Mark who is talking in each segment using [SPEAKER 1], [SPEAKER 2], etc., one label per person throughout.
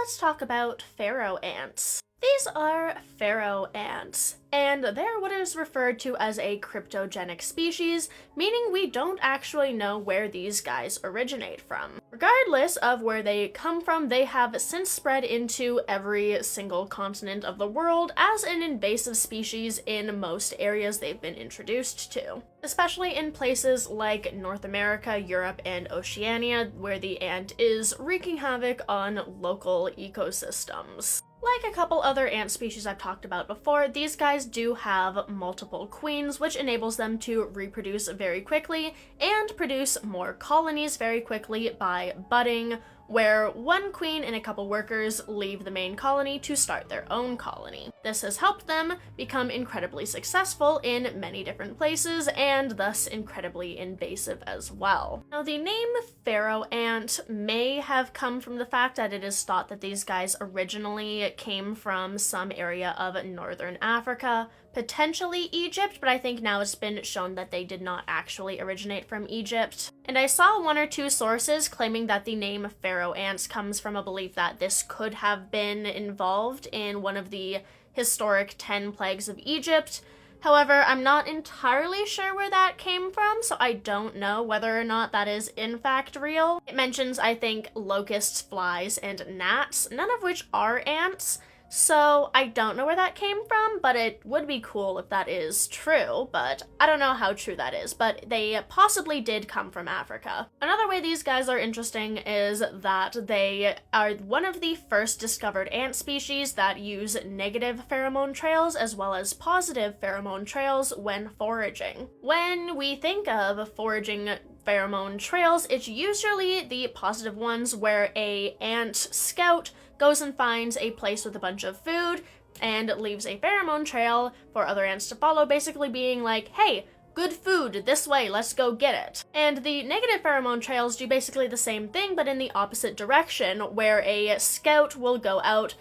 [SPEAKER 1] let's talk about pharaoh ants. These are pharaoh ants, and they're what is referred to as a cryptogenic species, meaning we don't actually know where these guys originate from. Regardless of where they come from, they have since spread into every single continent of the world as an invasive species in most areas they've been introduced to, especially in places like North America, Europe, and Oceania, where the ant is wreaking havoc on local ecosystems. Like a couple other ant species I've talked about before, these guys do have multiple queens, which enables them to reproduce very quickly and produce more colonies very quickly by budding, where one queen and a couple workers leave the main colony to start their own colony. This has helped them become incredibly successful in many different places and thus incredibly invasive as well. Now, the name pharaoh ant may have come from the fact that it is thought that these guys originally came from some area of northern Africa, potentially Egypt, but I think now it's been shown that they did not actually originate from Egypt. And I saw one or two sources claiming that the name pharaoh ants comes from a belief that this could have been involved in one of the historic 10 plagues of Egypt. However, I'm not entirely sure where that came from, so I don't know whether or not that is in fact real. It mentions, I think, locusts, flies, and gnats, none of which are ants. So I don't know where that came from, but it would be cool if that is true, but I don't know how true that is, but they possibly did come from Africa. Another way these guys are interesting is that they are one of the first discovered ant species that use negative pheromone trails as well as positive pheromone trails when foraging. When we think of foraging pheromone trails, it's usually the positive ones where a ant scout goes and finds a place with a bunch of food and leaves a pheromone trail for other ants to follow, basically being like, hey, good food, this way, let's go get it. And the negative pheromone trails do basically the same thing, but in the opposite direction, where a scout will go out,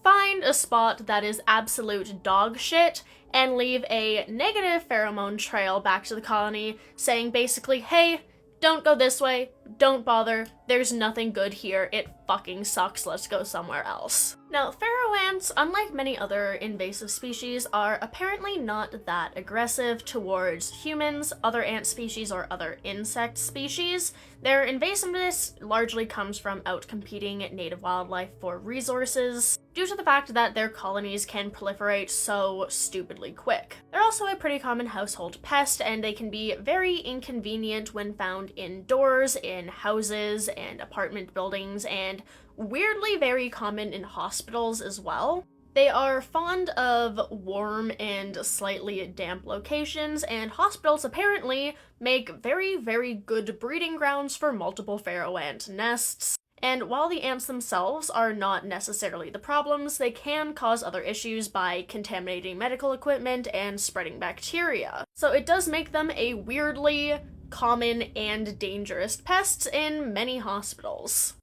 [SPEAKER 1] find a spot that is absolute dog shit, and leave a negative pheromone trail back to the colony, saying basically, hey, don't go this way, don't bother, there's nothing good here, it fucking sucks, let's go somewhere else. Now, pharaoh ants, unlike many other invasive species, are apparently not that aggressive towards humans, other ant species, or other insect species. Their invasiveness largely comes from outcompeting native wildlife for resources, due to the fact that their colonies can proliferate so stupidly quick. They're also a pretty common household pest, and they can be very inconvenient when found indoors, in houses and apartment buildings, and weirdly very common in hospitals as well. They are fond of warm and slightly damp locations, and hospitals apparently make very, very good breeding grounds for multiple pharaoh ant nests. And while the ants themselves are not necessarily the problems, they can cause other issues by contaminating medical equipment and spreading bacteria. So it does make them a weirdly common and dangerous pests in many hospitals.